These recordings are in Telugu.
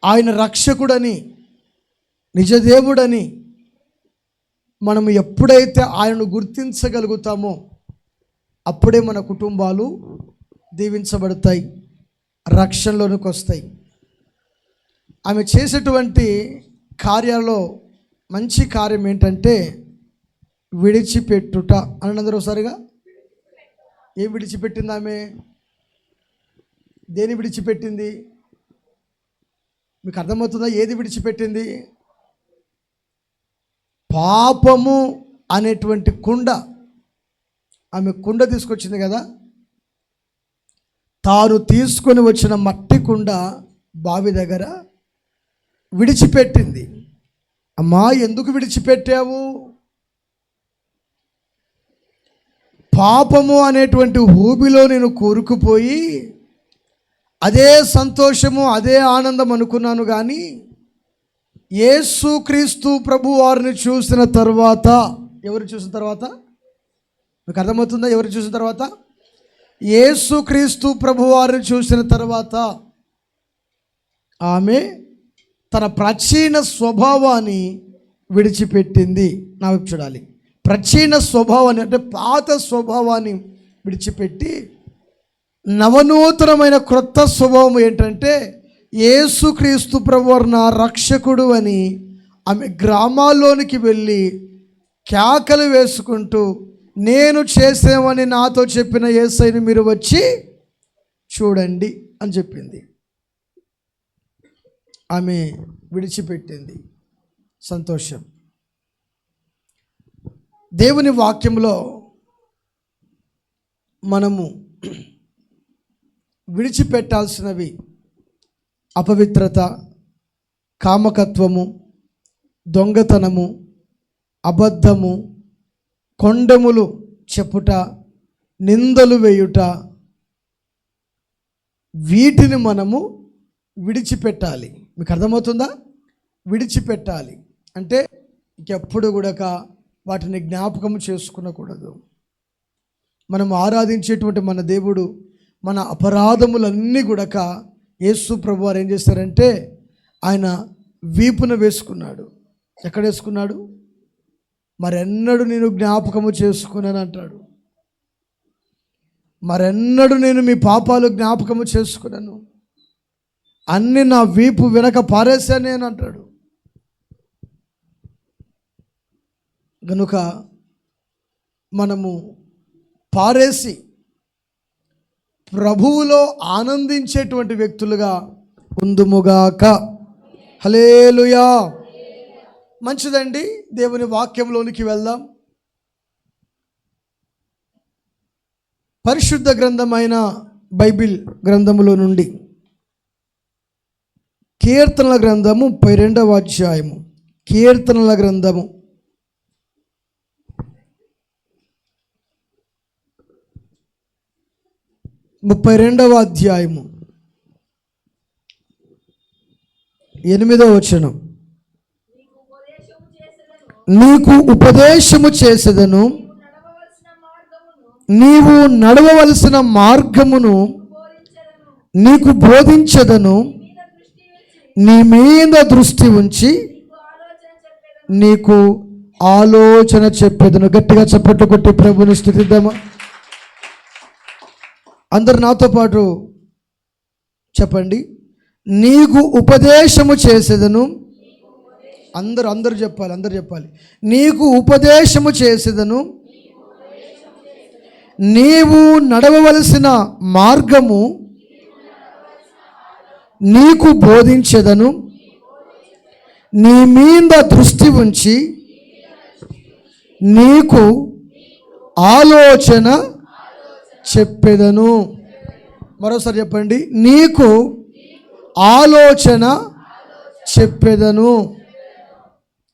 ఆయన రక్షకుడని, నిజదేవుడని మనం ఎప్పుడైతే ఆయనను గుర్తించగలుగుతామో అప్పుడే మన కుటుంబాలు దీవించబడతాయి, రక్షణలోనికి వస్తాయి. ఆమె చేసేటువంటి కార్యాల్లో మంచి కార్యం ఏంటంటే విడిచిపెట్టుట. అనందరూ ఒకసారిగా, ఏం విడిచిపెట్టింది ఆమె? దేని విడిచిపెట్టింది? మీకు అర్థమవుతుందా? ఏది విడిచిపెట్టింది? పాపము అనేటువంటి కుండ. ఆమె కుండ తీసుకొచ్చింది కదా, తాను తీసుకొని వచ్చిన మట్టి కుండ బావి దగ్గర విడిచిపెట్టింది. అమ్మా, ఎందుకు విడిచిపెట్టావు? పాపము అనేటువంటి ఊబిలో నేను కూరుకుపోయి అదే సంతోషము, అదే ఆనందం అనుకున్నాను, కానీ యేసుక్రీస్తు ప్రభు వారిని చూసిన తర్వాత, ఎవరు చూసిన తర్వాత? మీకు అర్థమవుతుందా? ఎవరు చూసిన తర్వాత? యేసుక్రీస్తు ప్రభు వారిని చూసిన తర్వాత ఆమె తన ప్రాచీన స్వభావాన్ని విడిచిపెట్టింది. నా వైపు చూడాలి. ప్రాచీన స్వభావాన్ని అంటే పాత స్వభావాన్ని విడిచిపెట్టి నవనూతనమైన క్రొత్త స్వభావం ఏంటంటే యేసుక్రీస్తు ప్రభువారు నా రక్షకుడు అని ఆమె గ్రామాల్లోనికి వెళ్ళి కేకలు వేసుకుంటూ, నేను చేసేవని నాతో చెప్పిన యేసయ్యని మీరు వచ్చి చూడండి అని చెప్పింది. ఆమె విడిచిపెట్టింది. సంతోషం. దేవుని వాక్యంలో మనము విడిచిపెట్టాల్సినవి అపవిత్రత, కామకత్వము, దొంగతనము, అబద్ధము, కొండములు చెప్పుట, నిందలు వేయుట, వీటిని మనము విడిచిపెట్టాలి. మీకు అర్థమవుతుందా? విడిచిపెట్టాలి అంటే ఇంకెప్పుడు కూడా వాటిని జ్ఞాపకం చేసుకునకూడదు. మనం ఆరాధించేటువంటి మన దేవుడు మన అపరాధములన్నీ కూడా యేసు ప్రభు వారు ఏం చేస్తారంటే ఆయన వీపున వేసుకున్నాడు. ఎక్కడ వేసుకున్నాడు? మరెన్నడూ నేను జ్ఞాపకము చేసుకున్నాను అంటాడు. మరెన్నడూ నేను మీ పాపాలు జ్ఞాపకము చేసుకున్నాను, అన్ని నా వీపు వెనక పారేశాను నేను అంటాడు. కనుక మనము పారేసి ప్రభువులో ఆనందించేటువంటి వ్యక్తులుగా ఉందుముగాక. హల్లెలూయా. మంచిదండి, దేవుని వాక్యంలోనికి వెళ్దాం. పరిశుద్ధ గ్రంథమైన బైబిల్ గ్రంథములో నుండి కీర్తనల గ్రంథము 32వ అధ్యాయము. కీర్తనల గ్రంథము 32వ అధ్యాయము 8వ వచనం. నీకు ఉపదేశము చేసేదను, నీవు నడవవలసిన మార్గమును నీకు బోధించదను, నీ మీద దృష్టి ఉంచి నీకు ఆలోచన చెప్పేదను. గట్టిగా చప్పట్లు కొట్టి ప్రభుని స్తుతిద్దామా? అందరు నాతో పాటు చెప్పండి. నీకు ఉపదేశము చేసేదను. అందరూ చెప్పాలి. నీకు ఉపదేశము చేసేదను, నీవు నడవవలసిన మార్గము నీకు బోధించెదను, నీ మీద దృష్టి ఉంచి నీకు ఆలోచన చెప్పెదను. మరోసారి చెప్పండి. నీకు ఆలోచన చెప్పెదను.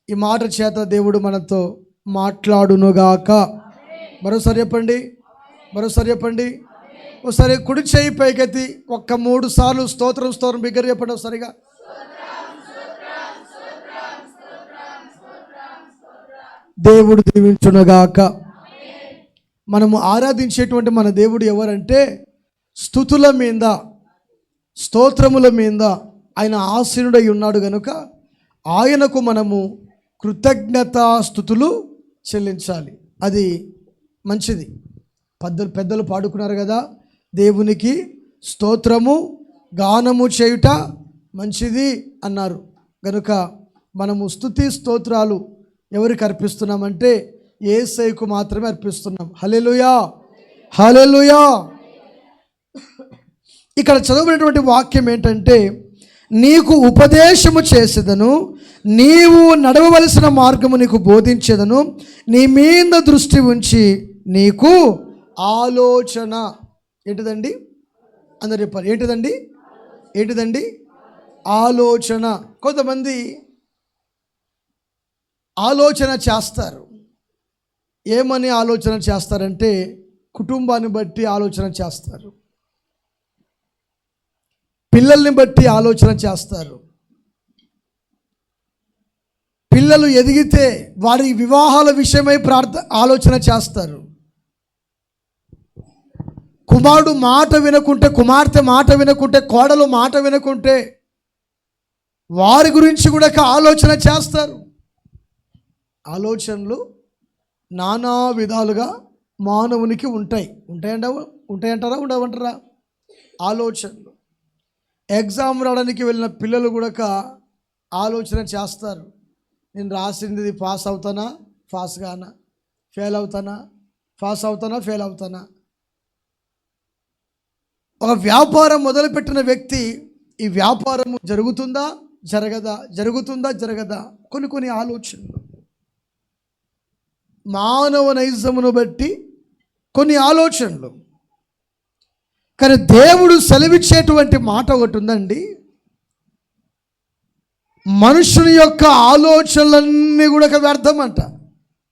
ఈ మాట చేత దేవుడు మనతో మాట్లాడునుగాక. మరోసారి చెప్పండి. ఒకసారి కుడి చేయి పైకెత్తి ఒక్క 3 సార్లు స్తోత్రం బిగ్గర చెప్పండి. ఒకసారిగా దేవుడు దీవించునుగాక. మనము ఆరాధించేటువంటి మన దేవుడు ఎవరంటే స్తుతుల మీద, స్తోత్రముల మీద ఆయన ఆసీనుడై ఉన్నాడు కనుక ఆయనకు మనము కృతజ్ఞతాస్తుతులు చెల్లించాలి. అది మంచిది. పెద్దలు పాడుకున్నారు కదా, దేవునికి స్తోత్రము గానము చేయుట మంచిది అన్నారు. కనుక మనము స్తుతి స్తోత్రాలు ఎవరికి అర్పిస్తున్నామంటే యేసయ్యకు మాత్రమే అర్పిస్తున్నాం. హల్లెలూయా, హల్లెలూయా. ఇక్కడ చదవబడినటువంటి వాక్యం ఏంటంటే, నీకు ఉపదేశము చేసేదను, నీవు నడవవలసిన మార్గము నీకు బోధించేదను, నీ మీద దృష్టి ఉంచి నీకు ఆలోచన. ఏంటిదండి? అందరు చెప్పాలి. ఏంటిదండి? ఏంటిదండి? ఆలోచన. కొంతమంది ఆలోచన చేస్తారు. ఏమని ఆలోచన చేస్తారంటే, కుటుంబాన్ని బట్టి ఆలోచన చేస్తారు, పిల్లల్ని బట్టి ఆలోచన చేస్తారు. పిల్లలు ఎదిగితే వారి వివాహాల విషయమై ఆలోచన చేస్తారు. కుమారుడు మాట వినకుంటే, కుమార్తె మాట వినకుంటే, కోడలు మాట వినకుంటే వారి గురించి కూడా ఆలోచన చేస్తారు. ఆలోచనలు నానా విధాలుగా మానవునికి ఉంటాయంటారా ఉండవంటారా? ఆలోచనలు. ఎగ్జామ్ రాయడానికి వెళ్ళిన పిల్లలు కూడా ఆలోచన చేస్తారు. నేను రాసింది పాస్ అవుతానా, పాస్ కానా, ఫెయిల్ అవుతానా, పాస్ అవుతానా, ఫెయిల్ అవుతానా. ఒక వ్యాపారం మొదలుపెట్టిన వ్యక్తి ఈ వ్యాపారం జరుగుతుందా జరగదా, జరుగుతుందా జరగదా, కొన్ని ఆలోచనలు. మానవ నైజమును బట్టి కొన్ని ఆలోచనలు. కానీ దేవుడు సెలవిచ్చేటువంటి మాట ఒకటి ఉందండి, మనుషుని యొక్క ఆలోచనలన్నీ కూడా వ్యర్థం అంట.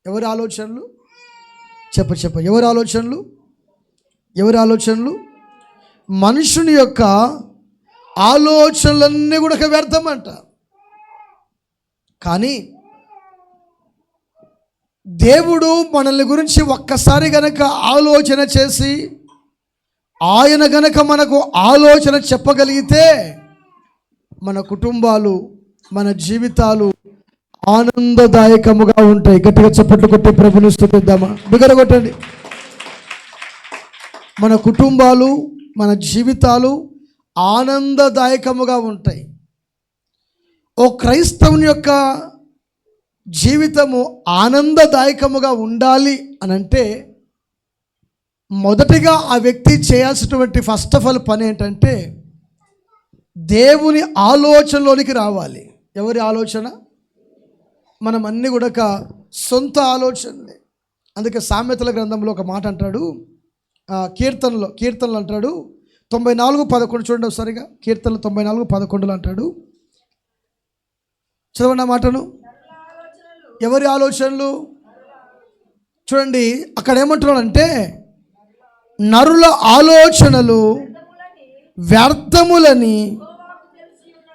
ఎవరి ఆలోచనలు? చెప్ప ఎవరి ఆలోచనలు? ఎవరి ఆలోచనలు? మనుషుని యొక్క ఆలోచనలన్నీ కూడా వ్యర్థం అంట. కానీ దేవుడు మనల్ని గురించి ఒక్కసారి గనక ఆలోచన చేసి ఆయన గనక మనకు ఆలోచన చెప్పగలిగితే మన కుటుంబాలు, మన జీవితాలు ఆనందదాయకముగా ఉంటాయి. గట్టిగా చప్పట్లు కొట్టి ప్రభుని స్తుతిద్దామా? బిగ్గర కొట్టండి. మన కుటుంబాలు, మన జీవితాలు ఆనందదాయకముగా ఉంటాయి. ఓ క్రైస్తవుని యొక్క జీవితము ఆనందదాయకముగా ఉండాలి అని అంటే మొదటిగా ఆ వ్యక్తి చేయాల్సినటువంటి ఫస్ట్ ఆఫ్ ఆల్ పని ఏంటంటే దేవుని ఆలోచనలోనికి రావాలి. ఎవరి ఆలోచన? మనం అన్నీ కూడా సొంత ఆలోచనలే. అందుకే సామెతల గ్రంథంలో ఒక మాట అంటాడు, కీర్తనలు అంటాడు 94:11 చూడండి ఒకసారిగా. కీర్తనలు 94:11 అంటాడు. చదవండి ఆ మాటను. ఎవరి ఆలోచనలు? చూడండి అక్కడ ఏమంటున్నాడంటే, నరుల ఆలోచనలు వ్యర్థములని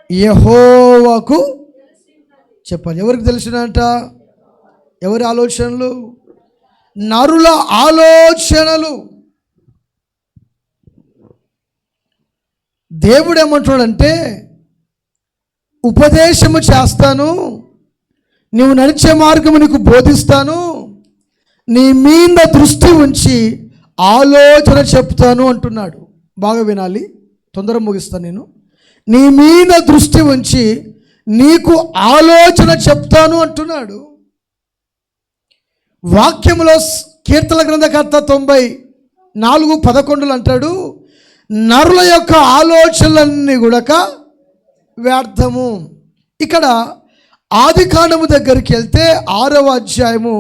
యెహోవాకు చెప్పాలి. ఎవరికి తెలిసినంట? ఎవరి ఆలోచనలు? నరుల ఆలోచనలు. దేవుడు ఏమంటున్నాడంటే, ఉపదేశము చేస్తాను, నీవు నడిచే మార్గము నీకు బోధిస్తాను, నీ మీద దృష్టి ఉంచి ఆలోచన చెప్తాను అంటున్నాడు. బాగా వినాలి, తొందర ముగిస్తాను నేను. నీ మీద దృష్టి ఉంచి నీకు ఆలోచన చెప్తాను అంటున్నాడు. వాక్యములో కీర్తన గ్రంథకర్త 94:11 అంటాడు, నరుల యొక్క ఆలోచనలన్నీ కూడా వ్యర్థము. ఇక్కడ ఆదికాండము దగ్గరికి వెళ్తే 6వ అధ్యాయము,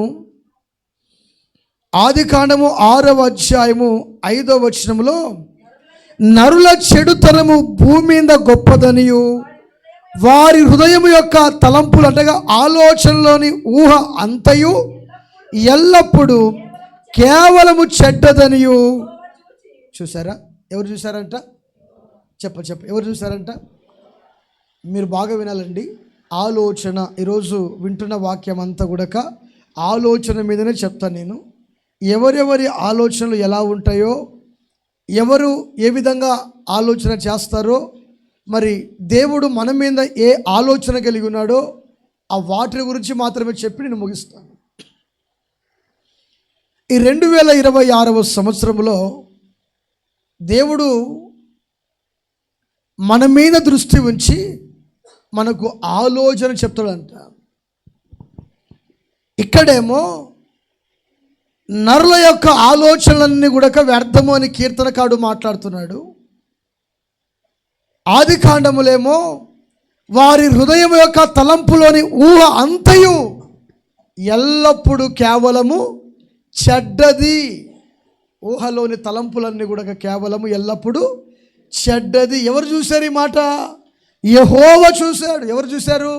ఆదికాండము 6వ అధ్యాయము 5వ వచనములో, నరుల చెడుతనము భూమి మీద గొప్పదనియు వారి హృదయం యొక్క తలంపులు అంటగా ఆలోచనలోని ఊహ అంతయు ఎల్లప్పుడూ కేవలము చెడ్డదనియు. చూసారా? ఎవరు చూసారంట? ఎవరు చూసారంట? మీరు బాగా వినాలండి. ఆలోచన. ఈరోజు వింటున్న వాక్యం అంతా కూడా ఆలోచన మీదనే చెప్తాను నేను. ఎవరెవరి ఆలోచనలు ఎలా ఉంటాయో, ఎవరు ఏ విధంగా ఆలోచన చేస్తారో మరి దేవుడు మన మీద ఏ ఆలోచన కలిగి ఉన్నాడో ఆ వాటి గురించి మాత్రమే చెప్పి నేను ముగిస్తాను. ఈ 2026వ సంవత్సరంలో దేవుడు మన మీద దృష్టి ఉంచి మనకు ఆలోచన చెప్తాడంట. ఇక్కడేమో నరుల యొక్క ఆలోచనలన్నీ కూడా వ్యర్థము అని కీర్తనకారుడు మాట్లాడుతున్నాడు. ఆది కాండములేమో వారి హృదయం యొక్క తలంపులోని ఊహ అంతయు ఎల్లప్పుడూ కేవలము చెడ్డది. ఊహలోని తలంపులన్నీ కూడా కేవలము ఎల్లప్పుడూ చెడ్డది. ఎవరు చూశారు ఈ మాట? యెహోవా చూశాడు. ఎవరు చూశారు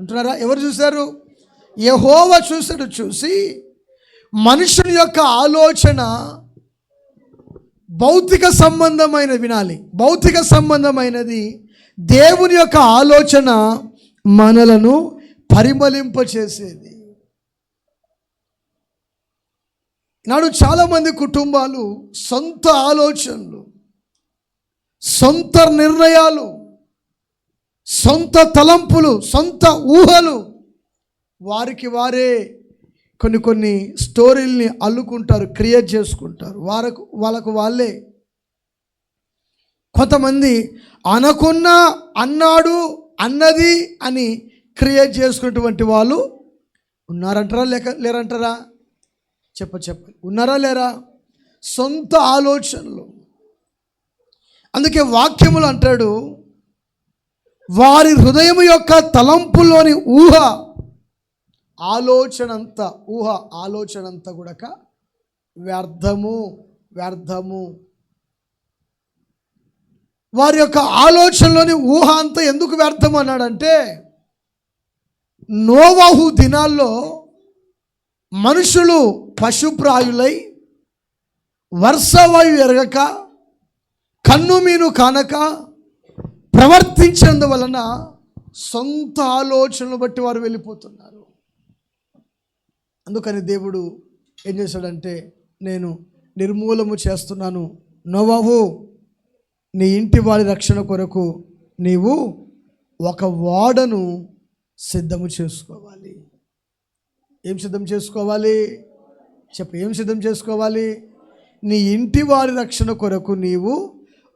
అంటున్నారా? ఎవరు చూశారు? యెహోవా చూశాడు. చూసి మనుషుని యొక్క ఆలోచన భౌతిక సంబంధమైన, వినాలి, భౌతిక సంబంధమైనది. దేవుని యొక్క ఆలోచన మనలను పరిమళింపచేసేది. నాడు చాలామంది కుటుంబాలు సొంత ఆలోచనలు, సొంత నిర్ణయాలు, సొంత తలంపులు, సొంత ఊహలు, వారికి వారే కొన్ని స్టోరీల్ని అల్లుకుంటారు, క్రియేట్ చేసుకుంటారు. వాళ్ళకు వాళ్ళే. కొంతమంది అనకున్నా, అన్నాడు, అన్నది అని క్రియేట్ చేసుకున్నటువంటి వాళ్ళు ఉన్నారంటారా లేరంటారా? చెప్పండి, ఉన్నారా లేరా? సొంత ఆలోచనలు. అందుకే వాక్యములు అంటాడు, వారి హృదయం యొక్క తలంపులోని ఊహ ఆలోచనంతా కూడా వ్యర్థము. వారి యొక్క ఆలోచనలోని ఊహ అంతా ఎందుకు వ్యర్థం అన్నాడంటే, నోవాహు దినాల్లో మనుషులు పశుప్రాయులై, వర్షవాయు ఎరగక, కన్ను మీను కానక ప్రవర్తించినందువలన సొంత ఆలోచనలు బట్టి వారు వెళ్ళిపోతున్నారు. అందుకని దేవుడు ఏం చేశాడంటే, నేను నిర్మూలము చేస్తున్నాను. నోవాహు, నీ ఇంటి వారి రక్షణ కొరకు నీవు ఒక ఓడను సిద్ధము చేసుకోవాలి. ఏం సిద్ధం చేసుకోవాలి? ఏం సిద్ధం చేసుకోవాలి? నీ ఇంటి వారి రక్షణ కొరకు నీవు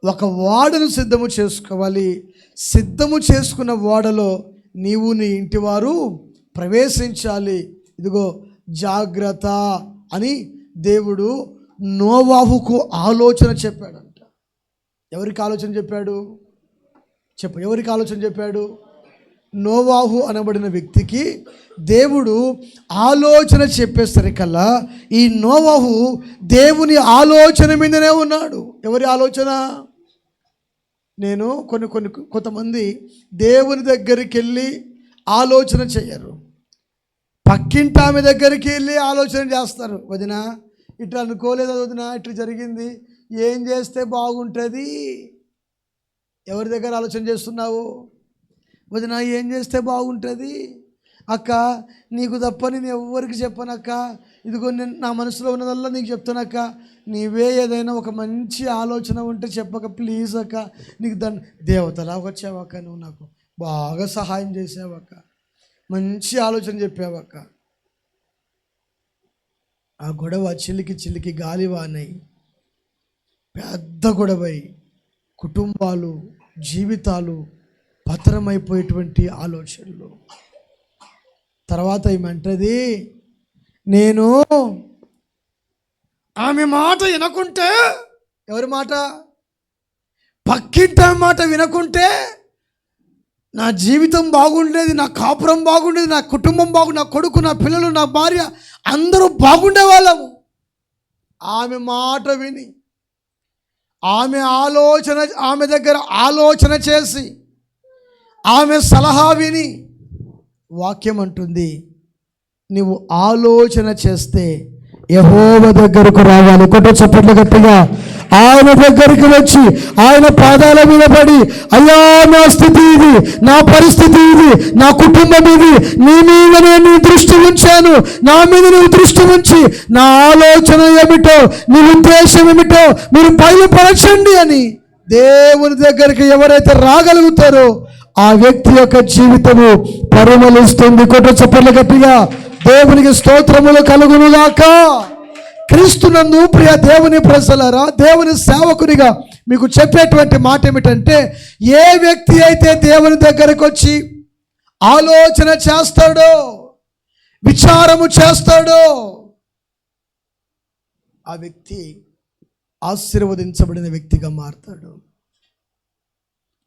ఒక ఓడను సిద్ధము చేసుకోవాలి. సిద్ధము చేసుకున్న ఓడలో నీవు నీ ఇంటి వారు ప్రవేశించాలి. ఇదిగో జాగ్రత్త అని దేవుడు నోవాహుకు ఆలోచన చెప్పాడంట. ఎవరికి ఆలోచన చెప్పాడు? ఎవరికి ఆలోచన చెప్పాడు? నోవాహు అనబడిన వ్యక్తికి దేవుడు ఆలోచన చెప్పేసరికల్లా ఈ నోవాహు దేవుని మీదనే ఉన్నాడు. ఎవరి ఆలోచన? నేను కొంతమంది దేవుని దగ్గరికి వెళ్ళి ఆలోచన చేయరు, పక్కింటి ఆమె దగ్గరికి వెళ్ళి ఆలోచన చేస్తారు. వదినా ఇట్లా అనుకోలేదు, వదినా ఇట్లా జరిగింది, ఏం చేస్తే బాగుంటుంది? ఎవరి దగ్గర ఆలోచన చేస్తున్నావు? వదినా ఏం చేస్తే బాగుంటుంది? అక్క నీకు తప్ప నేను ఎవరికి చెప్పనక్క, ఇదిగో నేను నా మనసులో ఉన్నదల్లా నీకు చెప్తానక్క, నీవే ఏదైనా ఒక మంచి ఆలోచన ఉంటే చెప్పక ప్లీజ్ అక్క, నీకు దేవతలా వచ్చావక్క, నువ్వు నాకు బాగా సహాయం చేసావక్క, మంచి ఆలోచన చెప్పావక్క. ఆ గొడవ చిలికి గాలివానై పెద్ద గొడవై కుటుంబాలు, జీవితాలు పతనమైపోయేటువంటి ఆలోచనలు. తర్వాత ఏమంటది, నేను ఆమె మాట వినకుంటే, ఎవరి మాట? పక్కింటి మాట వినకుంటే నా జీవితం బాగుండేది, నా కాపురం బాగుండేది, నా కుటుంబం నా కొడుకు, నా పిల్లలు, నా భార్య అందరూ బాగుండే వాళ్ళము. ఆమె మాట విని, ఆమె దగ్గర ఆలోచన చేసి, ఆమె సలహా విని, వాక్యం అంటుంది, నీవు ఆలోచన చేస్తే యెహోవా దగ్గరకు రావాలి. కొట్ట చప్పట్లు గట్టిగా. ఆయన దగ్గరికి వచ్చి ఆయన పాదాల మీద పడి, అయ్యా నా స్థితి ఇది, నా పరిస్థితి ఇది, నా కుటుంబం ఇది, నీ మీద నేను దృష్టి ఉంచాను, నా మీద నువ్వు దృష్టి ఉంచి నా ఆలోచన ఏమిటో, నీ ఉద్దేశం ఏమిటో మీరు బయలుపరచండి అని దేవుని దగ్గరికి ఎవరైతే రాగలుగుతారో ఆ వ్యక్తి యొక్క జీవితము పరిమళిస్తుంది. కొట్ట చప్పట్లు గట్టిగా దేవునికి స్తోత్రములు కలుగునుగాక. క్రీస్తునందు ప్రియ దేవుని ప్రజలారా, దేవుని సేవకునిగా మీకు చెప్పేటువంటి మాట ఏమిటంటే, ఏ వ్యక్తి అయితే దేవుని దగ్గరకు వచ్చి ఆలోచన చేస్తాడో, విచారము చేస్తాడో, ఆ వ్యక్తి ఆశీర్వదించబడిన వ్యక్తిగా మారతాడు.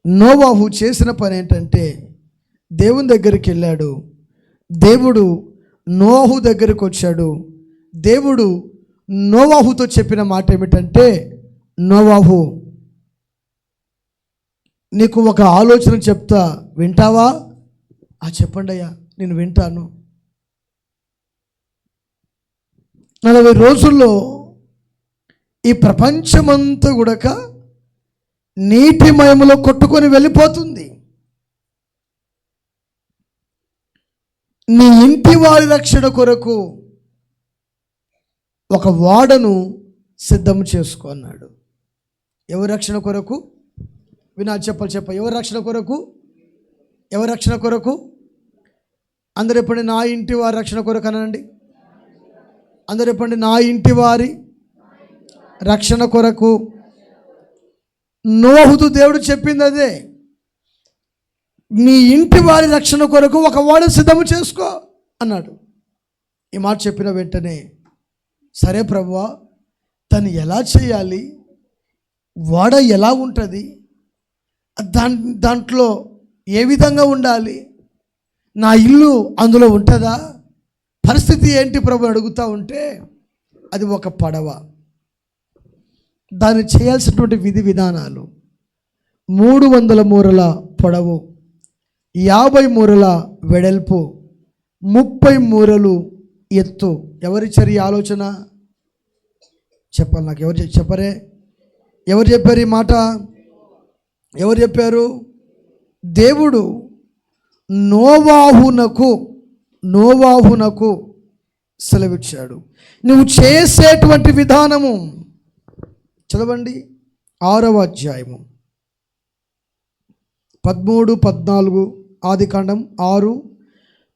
నోవాహు చేసిన పని ఏంటంటే, దేవుని దగ్గరికి వెళ్ళాడు. దేవుడు నోవాహు దగ్గరికి వచ్చాడు. దేవుడు నోవాహుతో చెప్పిన మాట ఏమిటంటే, నోవాహు, నీకు ఒక ఆలోచన చెప్తా, వింటావా? చెప్పండి అయ్యా, నేను వింటాను. 40 రోజుల్లో ఈ ప్రపంచమంతా కూడా నీటి మయములో కొట్టుకొని వెళ్ళిపోతుంది. నీ ఇంటి వారి రక్షణ కొరకు ఒక ఓడను సిద్ధం చేసుకో అన్నాడు. ఎవరి రక్షణ కొరకు? వినా చెప్ప ఎవరి రక్షణ కొరకు? ఎవరి రక్షణ కొరకు? అందరు ఎప్పటి నా ఇంటి వారి రక్షణ కొరకు అనండి. అందరు ఎప్పటి నా ఇంటి వారి రక్షణ కొరకు. నోవాహుతో దేవుడు చెప్పింది అదే, నీ ఇంటి వారి రక్షణ కొరకు ఒక ఓడ సిద్ధము చేసుకో అన్నాడు. ఈ మాట చెప్పిన వెంటనే, సరే ప్రభువా, తను ఎలా చేయాలి, ఓడ ఎలా ఉంటుంది, దాంట్లో ఏ విధంగా ఉండాలి, నా ఇల్లు అందులో ఉంటుందా, పరిస్థితి ఏంటి ప్రభు అడుగుతూ ఉంటే, అది ఒక పడవ. దాన్ని చేయాల్సినటువంటి విధి విధానాలు: 300 మూరల పొడవు, 50 మూరల వెడల్పు, 30 మూరలు ఎత్తు. ఎవరిచ్చారు ఈ ఆలోచన? చెప్పాలి నాకు. ఎవరు చెప్పరే? ఎవరు చెప్పారు ఈ మాట? ఎవరు చెప్పారు? దేవుడు నోవాహునకు సెలవిచ్చాడు. నువ్వు చేసేటువంటి విధానము చదవండి. 6వ అధ్యాయము 13, 14, ఆదికాండం 6,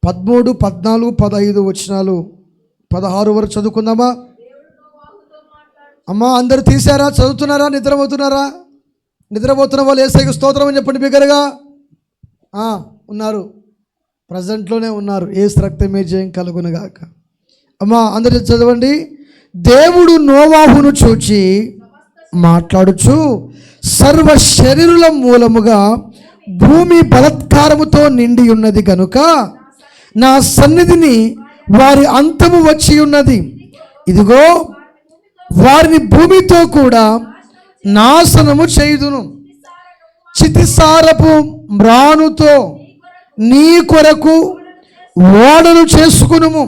13, 14, 15 వచనాలు 16 వరకు చదువుకుందామా? అమ్మా, అందరు తీశారా? చదువుతున్నారా? నిద్రపోతున్నారా? నిద్రపోతున్న వాళ్ళు యేసయ్యకు స్తోత్రం అని చెప్పండి బిగ్గరగా. ఉన్నారు, ప్రజెంట్లోనే ఉన్నారు. యేసు రక్తమే జయం కలుగునుగాక. అమ్మా, అందరూ చదవండి. దేవుడు నోవాహును చూచి మాట్లాడుచు, సర్వ శరీరుల మూలముగా భూమి బలత్కారముతో నిండి ఉన్నది కనుక నా సన్నిధిని వారి అంతము వచ్చి ఉన్నది. ఇదిగో, వారిని భూమితో కూడా నాశనము చేయుదును. చితిసారపు మ్రానుతో నీ కొరకు ఓడను చేసుకునుము.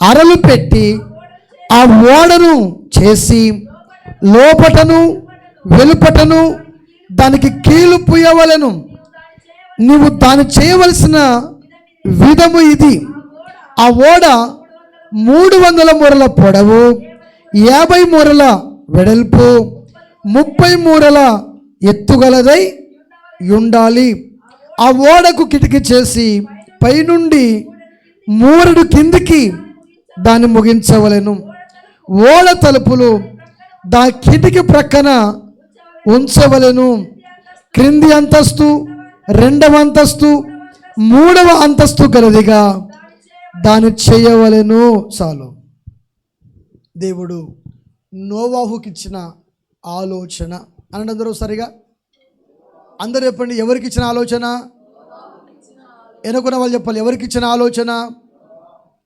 అరలు పెట్టి ఆ ఓడను చేసి లోపటను వెలుపటను దానికి కీలు పుయ్యవలెను. నీవు దాన్ని చేయవలసిన విధము ఇది: ఆ ఓడ 300 మూరల పొడవు, 50 మూరల వెడల్పు, 30 మూరల ఎత్తుగలదై ఉండాలి. ఆ ఓడకు కిటికీ చేసి పైనుండి మూరడు కిందికి దాన్ని ముగించవలెను. ఓడ తలుపులు దా కిటికీ ప్రక్కన ఉంచవలెను. క్రింది అంతస్తు, 2వ అంతస్తు, 3వ అంతస్తు గలదిగా దాన్ని చేయవలెను. చాలు. దేవుడు నోవాహుకి ఇచ్చిన ఆలోచన అనండి. అందరూ సరిగా అందరూ చెప్పండి. ఎవరికి ఇచ్చిన ఆలోచన? ఎన్నుకున్న వాళ్ళు చెప్పాలి. ఎవరికి ఇచ్చిన ఆలోచన?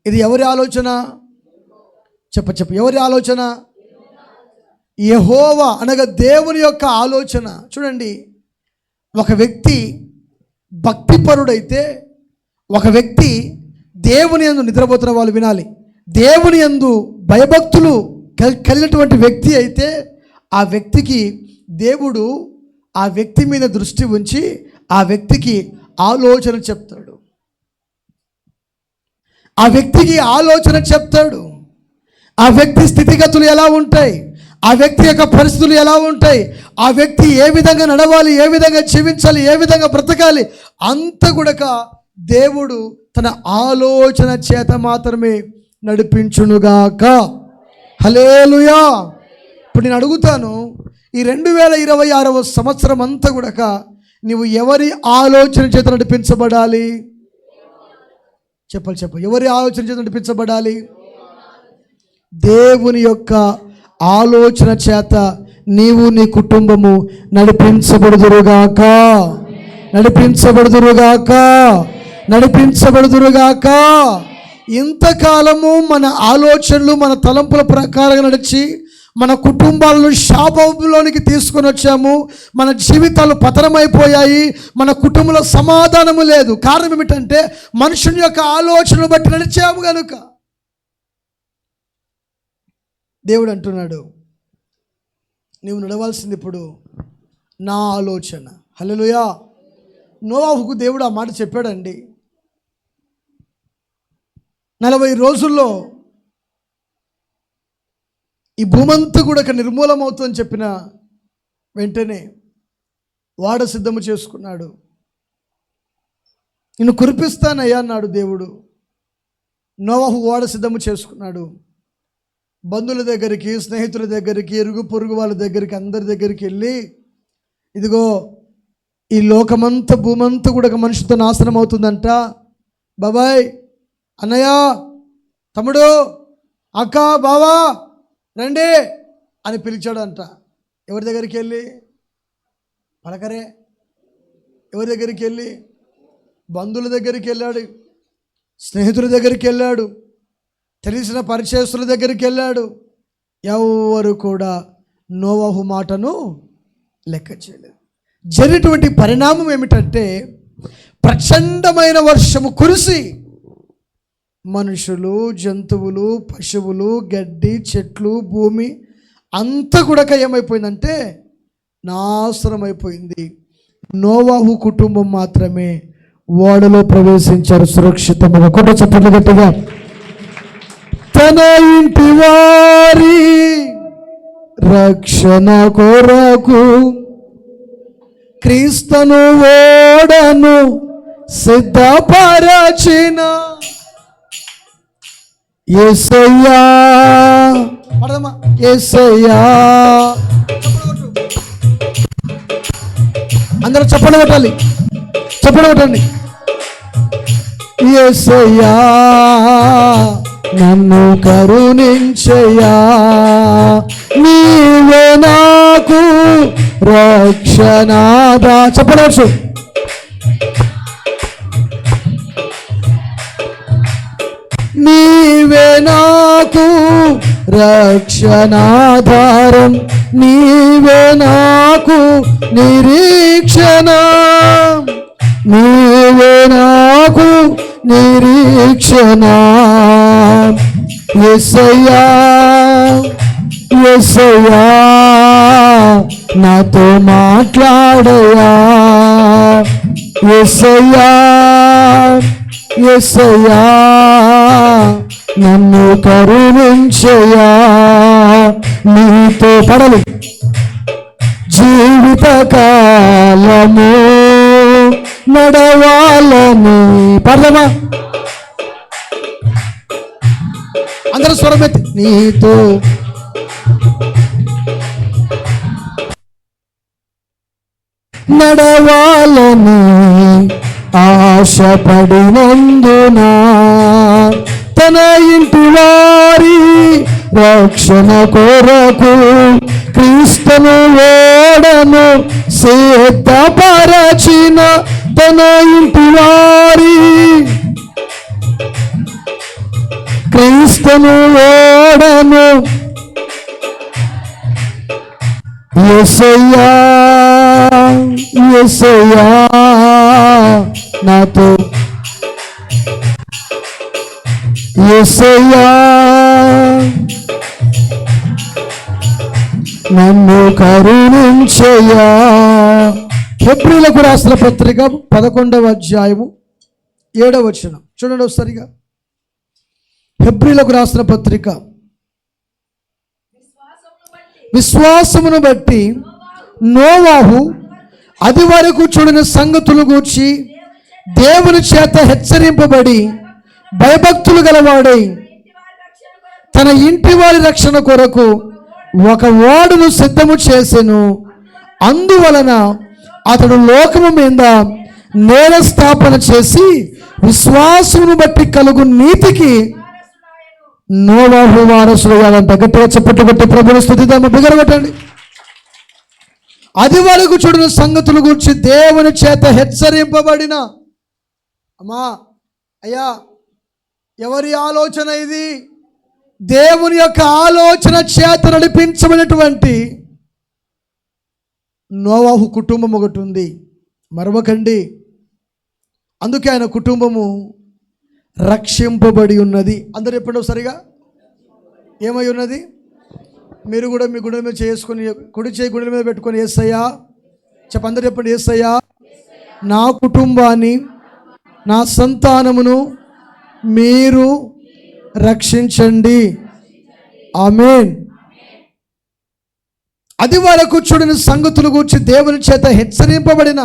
ఇది ఎవరి ఆలోచన? చెప్ప ఎవరి ఆలోచన? యెహోవా అనగా దేవుని యొక్క ఆలోచన. చూడండి, ఒక వ్యక్తి భక్తిపరుడైతే, ఒక వ్యక్తి దేవుని యందు, నిద్రపోతున్న వాళ్ళు వినాలి, దేవుని యందు భయభక్తులు కలిగినటువంటి వ్యక్తి అయితే ఆ వ్యక్తికి దేవుడు ఆ వ్యక్తి మీద దృష్టి ఉంచి ఆ వ్యక్తికి ఆలోచన చెప్తాడు. ఆ వ్యక్తికి ఆలోచన చెప్తాడు. ఆ వ్యక్తి స్థితిగతులు ఎలా ఉంటాయి, ఆ వ్యక్తి యొక్క పరిస్థితులు ఎలా ఉంటాయి, ఆ వ్యక్తి ఏ విధంగా నడవాలి, ఏ విధంగా జీవించాలి, ఏ విధంగా బ్రతకాలి, అంత కూడా దేవుడు తన ఆలోచన చేత మాత్రమే నడిపించునుగాక. హల్లెలూయా. ఇప్పుడు నేను అడుగుతాను, ఈ 2026వ సంవత్సరం అంతా కూడా నీవు ఎవరి ఆలోచన చేత నడిపించబడాలి? చెప్పాలి. ఎవరి ఆలోచన చేత నడిపించబడాలి? దేవుని యొక్క ఆలోచన చేత నీవు నీ కుటుంబము నడిపించబడుదురుగాక, నడిపించబడుదురుగాక, నడిపించబడుదురుగాక. ఇంతకాలము మన ఆలోచనలు మన తలంపుల ప్రకారంగా నడిచి మన కుటుంబాలను శాపంలోనికి తీసుకొని వచ్చాము. మన జీవితాలు పతనమైపోయాయి. మన కుటుంబంలో సమాధానము లేదు. కారణం ఏమిటంటే మనుషుని యొక్క ఆలోచనను బట్టి నడిచాము కనుక. దేవుడు అంటున్నాడు, నీవు నడవాల్సింది ఇప్పుడు నా ఆలోచన. హల్లెలూయా. నోవాహుకు దేవుడు ఆ మాట చెప్పాడండి. 40 రోజుల్లో ఈ భూమంతా కూడా నిర్మూలమవుతుందని చెప్పిన వెంటనే వాడ సిద్ధము చేసుకున్నాడు. నిన్ను కురిపిస్తానయ్యా అన్నాడు దేవుడు. నోవాహు వాడ సిద్ధము చేసుకున్నాడు. బంధువుల దగ్గరికి, స్నేహితుల దగ్గరికి, ఇరుగు పొరుగు వాళ్ళ దగ్గరికి, అందరి దగ్గరికి వెళ్ళి, ఇదిగో ఈ లోకమంతా భూమంతా కూడా మనిషితో నాశనం అవుతుందంట, బాబాయ్, అన్నయ్య, తమ్ముడు, అక్క, బావా రండి అని పిలిచాడంట. ఎవరి దగ్గరికి వెళ్ళి? పలకరే. ఎవరి దగ్గరికి వెళ్ళి? బంధువుల దగ్గరికి వెళ్ళాడు, స్నేహితుల దగ్గరికి వెళ్ళాడు, తెలిసిన పరిచయస్తుల దగ్గరికి వెళ్ళాడు. ఎవరు కూడా నోవాహు మాటను లెక్క చేయలేదు. జరిగినటువంటి పరిణామం ఏమిటంటే ప్రచండమైన వర్షము కురిసి మనుషులు, జంతువులు, పశువులు, గడ్డి, చెట్లు, భూమి అంతా కూడా ఏమైపోయిందంటే నాశనం అయిపోయింది. నోవాహు కుటుంబం మాత్రమే ఓడలో ప్రవేశించారు సురక్షితంగా. కొట్ట చప్పట్లు గట్టిగా. తన ఇంటి వారి రక్షణ కొరకు క్రీస్తును ఓడను సిద్ధపరచిన యేసయ్యా, యేసయ్యా. అందరూ చప్పట్లు కొట్టాలి, చప్పట్లు కొట్టండి. యేసయ్యా నన్ను కరుణించయ్యా, నీవే నాకు రక్షణాదా. చెప్పవచ్చు. నీవే నాకు రక్షణాధారం, నీవే నాకు నిరీక్షణ, నీవే నాకు నిరీక్షణ. యేసయ్యా, యేసయ్యా నాతో మాట్లాడయ్యా, యేసయ్యా, యేసయ్యా నన్ను కరుణించయ్యా. నీతో పడలు జీవిత కాలము నడవాలని. పడదమా అందరూ స్వరమెత్తి. నీతో నడవాలని ఆశపడినందున తన ఇంటి వారి రక్షణ కొరకు క్రీస్తును ఓడను సిద్ధపరచిన తన ఇంటి వారి క్రీస్తును ఓడను. యేసయ్యా, యేసయ్యా నాతో, యేసయ్యా నన్ను కరుణించయ్యా. హెబ్రీలకు రాసిన పత్రిక 11వ అధ్యాయము 7వ వచనం చూడండి ఒకసారిగా. హెబ్రీలకు రాసిన పత్రిక విశ్వాసమును బట్టి నోవాహు అది వరకు చూడని సంగతులు గూర్చి దేవుని చేత హెచ్చరింపబడి భయభక్తులు గలవాడై తన ఇంటి వారి రక్షణ కొరకు ఒక ఓడను సిద్ధము చేసెను. అందువలన అతడు లోకము మీద నేల స్థాపన చేసి విశ్వాసమును బట్టి కలుగు నీతికి నోవాహు వారసుడు కాదంట. గట్టిగా చప్పట్లు కొట్టి ప్రభువుని స్తుతిద్దాము, బిగరగొట్టండి. అది వరకు చూడని సంగతుల గురించి దేవుని చేత హెచ్చరింపబడిన, అమ్మా అయ్యా ఎవరి ఆలోచన ఇది? దేవుని యొక్క ఆలోచన చేత నడిపించబడినటువంటి నోవాహు కుటుంబం ఒకటి ఉంది, మరవకండి. అందుకే ఆయన కుటుంబము రక్షింపబడి ఉన్నది. అందరు ఎప్పుడో సరిగా ఏమై ఉన్నది? మీరు కూడా మీ గుండెల మీద చేసుకొని, కుడి చేయి గుండెల మీద పెట్టుకొని, యేసయ్యా అందరు చెప్పండి, యేసయ్యా నా కుటుంబాన్ని, నా సంతానమును మీరు రక్షించండి. ఆమేన్. అది వరకు చూడని సంగతుల గురించి దేవుని చేత హెచ్చరింపబడిన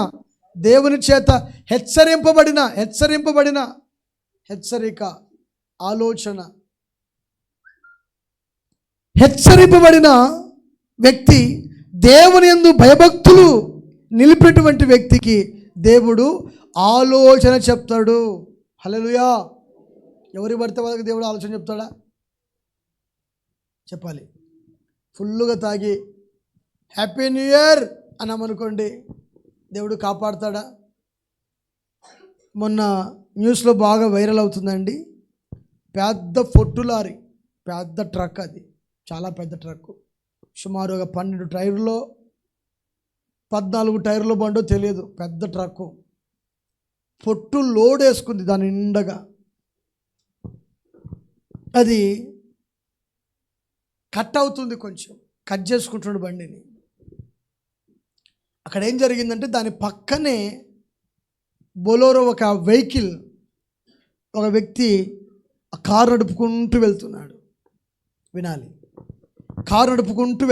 హెచ్చరిక, ఆలోచన, హెచ్చరింపబడిన వ్యక్తి, దేవుని యందు భయభక్తులు నిలిపినటువంటి వ్యక్తికి దేవుడు ఆలోచన చెప్తాడు. హల్లెలూయా. ఎవరి పడితే వాళ్ళకి దేవుడు ఆలోచన చెప్తాడా? చెప్పాలి. ఫుల్లుగా తాగి హ్యాపీ న్యూ ఇయర్ అన్నామనుకోండి, దేవుడు కాపాడుతాడా? మొన్న న్యూస్లో బాగా వైరల్ అవుతుందండి. పెద్ద పొట్టు లారీ, పెద్ద ట్రక్, అది చాలా పెద్ద ట్రక్, సుమారుగా 12 టైర్లో 14 టైర్ల బండో తెలియదు, పెద్ద ట్రక్కు పొట్టు లోడ్ వేసుకుంది దాని నిండగా. అది కట్ అవుతుంది, కొంచెం కట్ చేసుకుంటున్నాడు బండిని. అక్కడ ఏం జరిగిందంటే దాని పక్కనే బొలోరో ఒక వెహికల్, ఒక వ్యక్తి ఆ కారు నడుపుకుంటూ వెళ్తున్నాడు. వినాలి, కారు నడుపుకుంటూ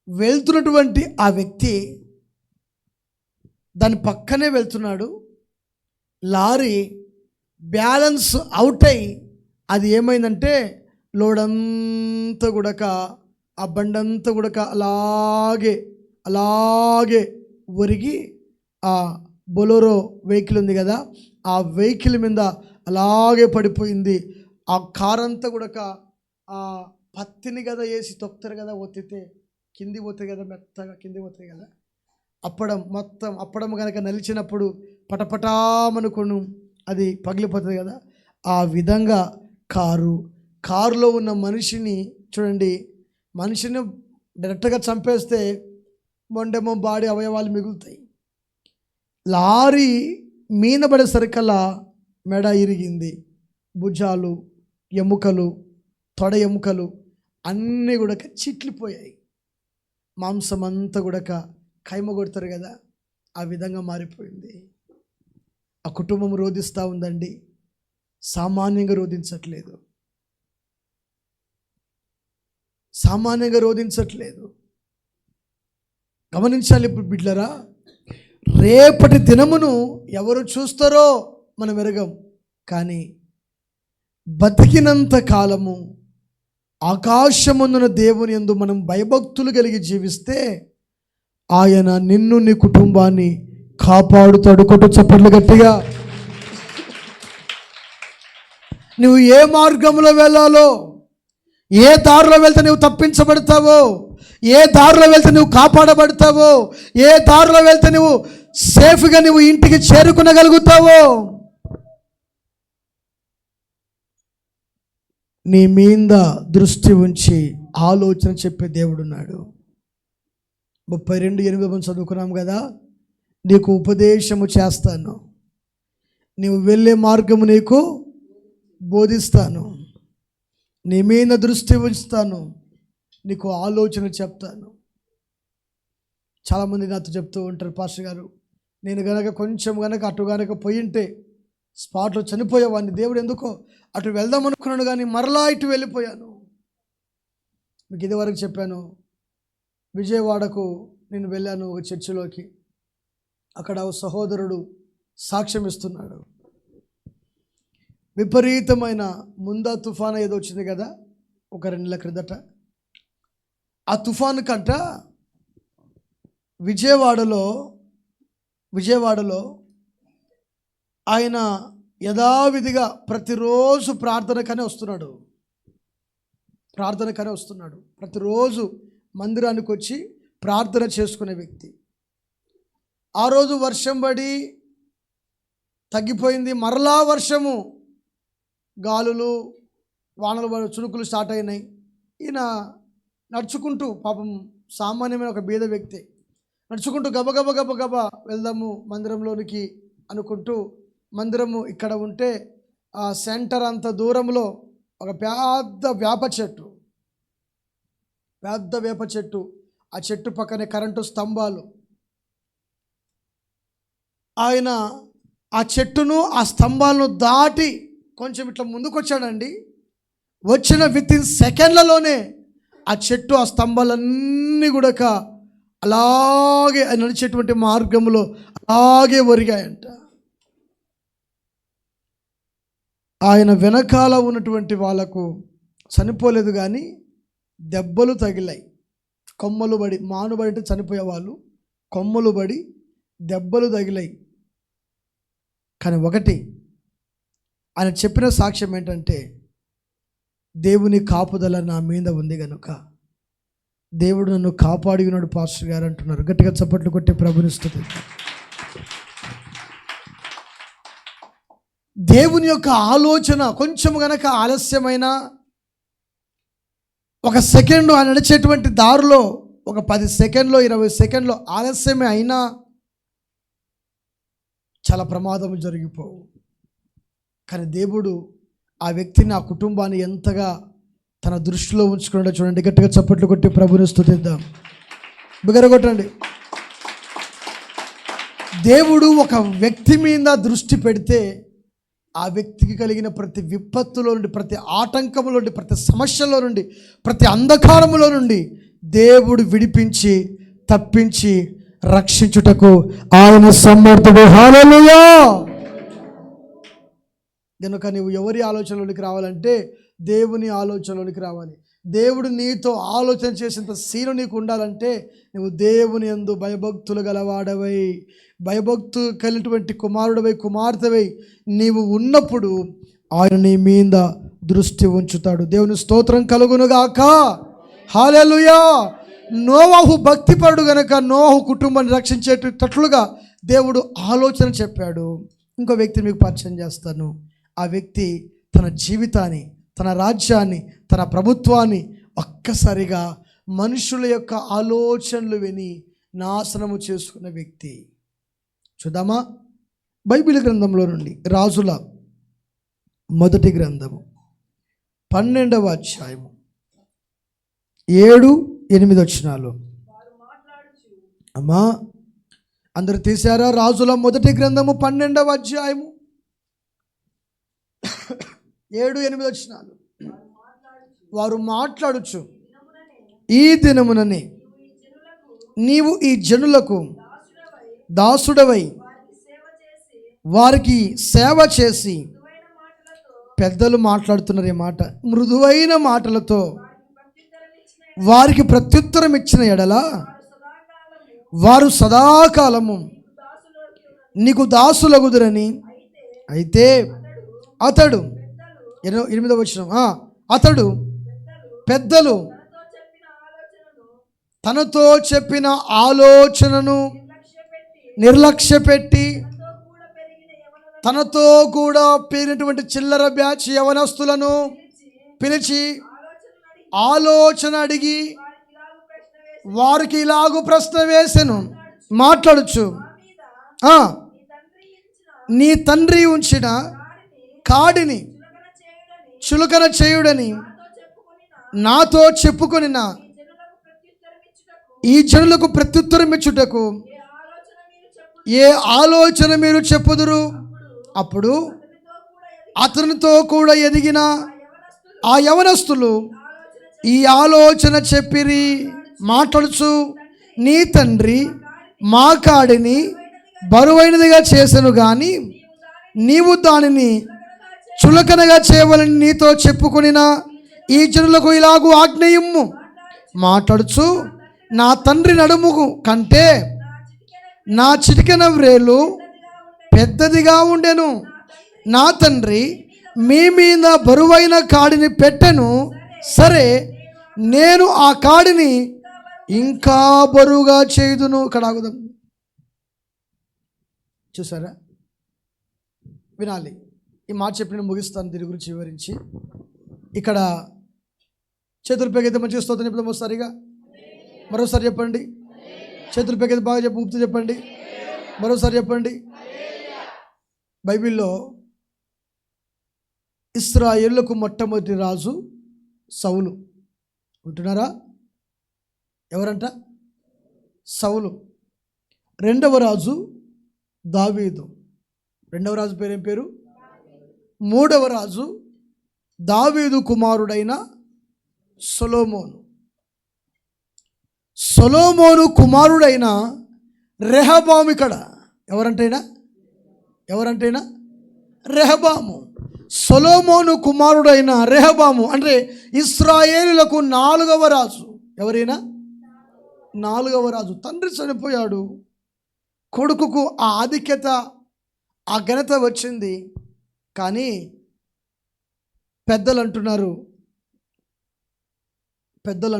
వెళ్తున్నటువంటి ఆ వ్యక్తి దాని పక్కనే వెళ్తున్నాడు. లారీ బ్యాలెన్స్ అవుట్ అయ్యి అది ఏమైందంటే లోడ్ అంతా కూడక, ఆ బండి అంతా కూడక అలాగే ఒరిగి ఆ బొలోరో వెహికల్ ఉంది కదా, ఆ వెహికల్ మీద అలాగే పడిపోయింది. ఆ కార్ అంతా కూడక ఆ పత్తిని కదా వేసి తొక్కుతారు కదా, ఒత్తితే కింది పోతాయి కదా, మెత్తగా కింది పోతాయి కదా, అప్పడం కనుక నలిచినప్పుడు పటపటామనుకును అది పగిలిపోతుంది కదా. ఆ విధంగా కారులో ఉన్న మనిషిని చూడండి, మనిషిని డైరెక్ట్గా చంపేస్తే మొండెమో బాడీ అవయవాలు మిగులుతాయి. లారీ మీన పడేసరికల్లా మెడ ఇరిగింది, భుజాలు, ఎముకలు, తొడ ఎముకలు అన్నీ కూడా చిట్లిపోయాయి. మాంసం అంతా కూడా కైమ కొడతారు కదా, ఆ విధంగా మారిపోయింది. ఆ కుటుంబం రోధిస్తూ ఉందండి, సామాన్యంగా రోధించట్లేదు. గమనించాలి. ఇప్పుడు బిడ్డలారా, రేపటి దినమును ఎవరు చూస్తారో మనం ఎరగం, కానీ బతికినంత కాలము ఆకాశమందున దేవుని యందు మనం భయభక్తులు కలిగి జీవిస్తే ఆయన నిన్ను, నీ కుటుంబాన్ని కాపాడుతాడు. కొట్టు చప్పట్లు గట్టిగా. నువ్వు ఏ మార్గంలో వెళ్ళాలో, ఏ దారిలో వెళ్తే నువ్వు తప్పించబడతావో, ఏ దారిలో వెళ్తే నువ్వు కాపాడబడతావో, ఏ దారిలో వెళ్తే నువ్వు సేఫ్గా నువ్వు ఇంటికి చేరుకునగలుగుతావో, నీ మీద దృష్టి ఉంచి ఆలోచన చెప్పే దేవుడున్నాడు. 32:8 చదువుకున్నాం కదా, నీకు ఉపదేశము చేస్తాను, నీవు వెళ్ళే మార్గము నీకు బోధిస్తాను, నీ మీద దృష్టి ఉంచుతాను, నీకు ఆలోచన చెప్తాను. చాలామంది నాతో చెప్తూ ఉంటారు, పాస్టర్ గారు నేను కొంచెం అటు పోయింటే స్పాట్లో చనిపోయేవాడిని, దేవుడు ఎందుకో అటు వెళ్దాం అనుకున్నాను కానీ మరలా ఇటు వెళ్ళిపోయాను. మీకు ఇదివరకు చెప్పాను, విజయవాడకు నేను వెళ్ళాను ఒక చర్చిలోకి. అక్కడ ఒక సహోదరుడు సాక్ష్యం ఇస్తున్నాడు. విపరీతమైన ముందా తుఫాను ఏదో వచ్చింది కదా ఒక 2 నెలల క్రిందట. ఆ తుఫాను కంట విజయవాడలో ఆయన యథావిధిగా ప్రతిరోజు ప్రార్థనకనే వస్తున్నాడు. ప్రతిరోజు మందిరానికి వచ్చి ప్రార్థన చేసుకునే వ్యక్తి. ఆ రోజు వర్షం పడి తగ్గిపోయింది. మరలా వర్షము, గాలులు, వానలు పడి చురుకులు స్టార్ట్ అయినాయి. ఈయన నడుచుకుంటూ, పాపం సామాన్యమైన ఒక బీద వ్యక్తి, నడుచుకుంటూ గబగబ వెళ్దాము మందిరంలోనికి అనుకుంటూ, మందిరము ఇక్కడ ఉంటే ఆ సెంటర్ అంత దూరంలో ఒక పెద్ద వేప చెట్టు, ఆ చెట్టు పక్కనే కరెంటు స్తంభాలు. ఆయన ఆ చెట్టును ఆ స్తంభాలను దాటి కొంచెం ఇట్లా ముందుకు వచ్చాడండి. వచ్చిన వితిన్ సెకండ్లలోనే ఆ చెట్టు, ఆ స్తంభాలన్నీ కూడా అలాగే నడిచేటువంటి మార్గంలో అలాగే ఒరిగాయంట. ఆయన వెనకాల ఉన్నటువంటి వాళ్ళకు చనిపోలేదు కానీ దెబ్బలు తగిలాయి. కొమ్మలు పడి, మానుబడి అంటే చనిపోయేవాళ్ళు, కొమ్మలు పడి దెబ్బలు తగిలాయి. కానీ ఒకటి ఆయన చెప్పిన సాక్ష్యం ఏంటంటే, దేవుని కాపుదల నా మీద ఉంది కనుక దేవుడు నన్ను కాపాడి ఉన్నాడు పాస్టర్ గారు అంటున్నారు. గట్టిగా చప్పట్లు కొట్టి ప్రభుని స్తుతిద్దాం. దేవుని యొక్క ఆలోచన కొంచెం గనక ఆలస్యమైన, ఒక సెకండ్ ఆయన నడిచేటువంటి దారిలో ఒక 10 సెకండ్లో 20 సెకండ్లో ఆలస్యమే అయినా చాలా ప్రమాదం జరిగిపోవు. కానీ దేవుడు ఆ వ్యక్తిని, ఆ కుటుంబాన్ని ఎంతగా తన దృష్టిలో ఉంచుకున్నాడో చూడండి. గట్టిగా చప్పట్లు కొట్టి ప్రభుని స్తుతిద్దాం. బిగరగొట్టండి. దేవుడు ఒక వ్యక్తి మీద దృష్టి పెడితే ఆ వ్యక్తికి కలిగిన ప్రతి విపత్తులో నుండి, ప్రతి ఆటంకములో నుండి, ప్రతి సమస్యలో నుండి, ప్రతి అంధకారములో నుండి దేవుడు విడిపించి తప్పించి రక్షించుటకు ఆయన సమర్థుడు. హల్లెలూయా. కనుక నువ్వు ఎవరి ఆలోచనలోనికి రావాలంటే దేవుని ఆలోచనలోనికి రావాలి. దేవుడు నీతో ఆలోచన చేసేంత సీను నీకు ఉండాలంటే నువ్వు దేవుని యందు భయభక్తులు గలవాడవై, భయభక్తు కలిగినటువంటి కుమారుడవై, కుమార్తెవై నీవు ఉన్నప్పుడు ఆయన నీ మీద దృష్టి ఉంచుతాడు. దేవుని స్తోత్రం కలుగునుగాక. హల్లెలూయా. నోవహు భక్తిపరుడు గనక నోవహు కుటుంబాన్ని రక్షించేటట్లుగా దేవుడు ఆలోచన చెప్పాడు. ఇంకో వ్యక్తిని మీకు పరిచయం చేస్తాను. ఆ వ్యక్తి తన జీవితాన్ని, తన రాజ్యాన్ని, తన ప్రభుత్వాన్ని ఒక్కసారిగా మనుషుల యొక్క ఆలోచనలు విని నాశనము చేసుకున్న వ్యక్తి. చూద్దామా? బైబిల్ గ్రంథంలో నుండి రాజుల మొదటి గ్రంథము 12వ అధ్యాయము 7-8 వచనాలు. అమ్మా అందరు తీశారా? రాజుల మొదటి గ్రంథము 12వ అధ్యాయము 7-8 వచనాలు. వారు మాట్లాడుచు, ఈ దినముననే నీవు ఈ జనులకు దాసుడవై వారికి సేవ చేసి, పెద్దలు మాట్లాడుతున్నారు ఈ మాట, మృదువైన మాటలతో వారికి ప్రత్యుత్తరం ఇచ్చిన ఎడల వారు సదాకాలము నీకు దాసులగుదురని. అయితే అతడు 8వ వచనం, అతడు పెద్దలు తనతో చెప్పిన ఆలోచనను నిర్లక్ష్యపెట్టి తనతో కూడా పెరిగినటువంటి చిల్లర బ్యాచ్ యవనస్తులను పిలిచి ఆలోచన అడిగి వారికి ఇలాగు ప్రశ్న వేసెను. మాట్లాడుచు, నీ తండ్రి ఉంచిన కాడిని చులకన చేయుడని నాతో చెప్పుకొనిన ఈ జనులకు ప్రత్యుత్తరం ఇచ్చుటకు ఏ ఆలోచన మీరు చెప్పుదురు? అప్పుడు అతనితో కూడా ఎదిగిన ఆ యవనస్తులు ఈ ఆలోచన చెప్పిరి. మాట్లాడుచు, నీ తండ్రి మా కాడిని బరువైనదిగా చేసెను గాని నీవు దానిని చులకనగా చేయవలని నీతో చెప్పుకొనిన ఈ జనులకు ఇలాగూ ఆజ్ఞయిమ్ము. మాట్లాడుచు, నా తండ్రి నడుము కంటే నా చిటికెన వ్రేలు పెద్దదిగా ఉండెను. నా తండ్రి మీ మీద బరువైన కాడిని పెట్టెను, సరే నేను ఆ కాడిని ఇంకా బరువుగా చేయుదును. ఇక్కడ ఆగుదాం. చూసారా, వినాలి. ఈ మాట చెప్పి నేను ముగిస్తాను దీని గురించి వివరించి. ఇక్కడ చేతులు పెగితే మంచిగా స్తోత్రం చెప్తాం ఒకసారిగా. మరోసారి చెప్పండి. చేతులు పెగితే బాగా చెప్పి ఊపుతూ చెప్పండి. మరోసారి చెప్పండి. బైబిల్లో ఇశ్రాయేలుకు మొట్టమొదటి రాజు సౌలు. ఉంటున్నారా? ఎవరంట? సౌలు. రెండవ రాజు దావీదు. రెండవ రాజు పేరేం పేరు? మూడవ రాజు దావీదు కుమారుడైన సొలొమోను. సొలొమోను కుమారుడైన రెహబాము. ఇక్కడ ఎవరంటేనా రెహబాము. సొలొమోను కుమారుడైన రెహబాము అంటే ఇశ్రాయేలులకు 4వ రాజు. ఎవరైనా 4వ రాజు. తండ్రి చనిపోయాడు, కొడుకుకు ఆ ఆధిక్యత, ఆ ఘనత వచ్చింది. కానీ పెద్దలు అంటున్నారు పెద్దలు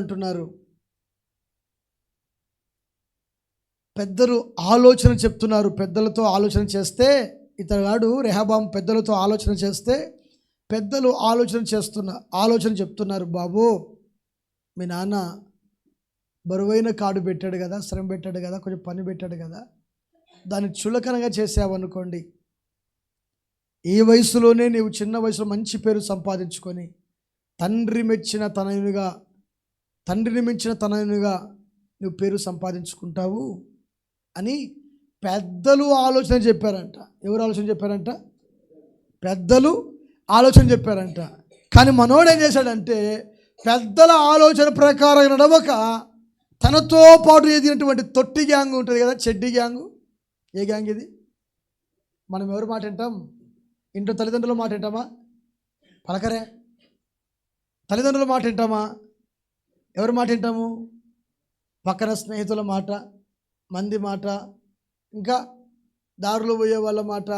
ఆలోచన చెప్తున్నారు. పెద్దలతో ఆలోచన చేస్తే ఇతగాడు రెహబాము పెద్దలతో ఆలోచన చేస్తే పెద్దలు ఆలోచన చెప్తున్నారు, బాబు మీ నాన్న బరువైన కాడు పెట్టాడు కదా, శ్రమ పెట్టాడు కదా, కొంచెం పని పెట్టాడు కదా, దాన్ని చులకనగా చేసావనుకోండి, ఈ వయసులోనే నీవు చిన్న వయసులో మంచి పేరు సంపాదించుకొని తండ్రిని మించిన తనయునిగా నువ్వు పేరు సంపాదించుకుంటావు అని పెద్దలు ఆలోచన చెప్పారంట. ఎవరు ఆలోచన చెప్పారంట? పెద్దలు ఆలోచన చెప్పారంట. కానీ మనోడు ఏం చేశాడంటే పెద్దల ఆలోచన ప్రకారం నడవక తనతో పాటు ఎదిగినటువంటి తొట్టి గ్యాంగ్ ఉంటుంది కదా, చెడ్డి గ్యాంగు. ఏ గ్యాంగ్ ఇది? మనం ఎవరు మాట వింటాం? ఇంట్లో తల్లిదండ్రుల మాట వింటామా? పలకరే. తల్లిదండ్రుల మాట వింటామా? ఎవరి మాట వింటాము? పక్కన స్నేహితుల మాట, మంది మాట, ఇంకా దారిలో పోయే వాళ్ళ మాట.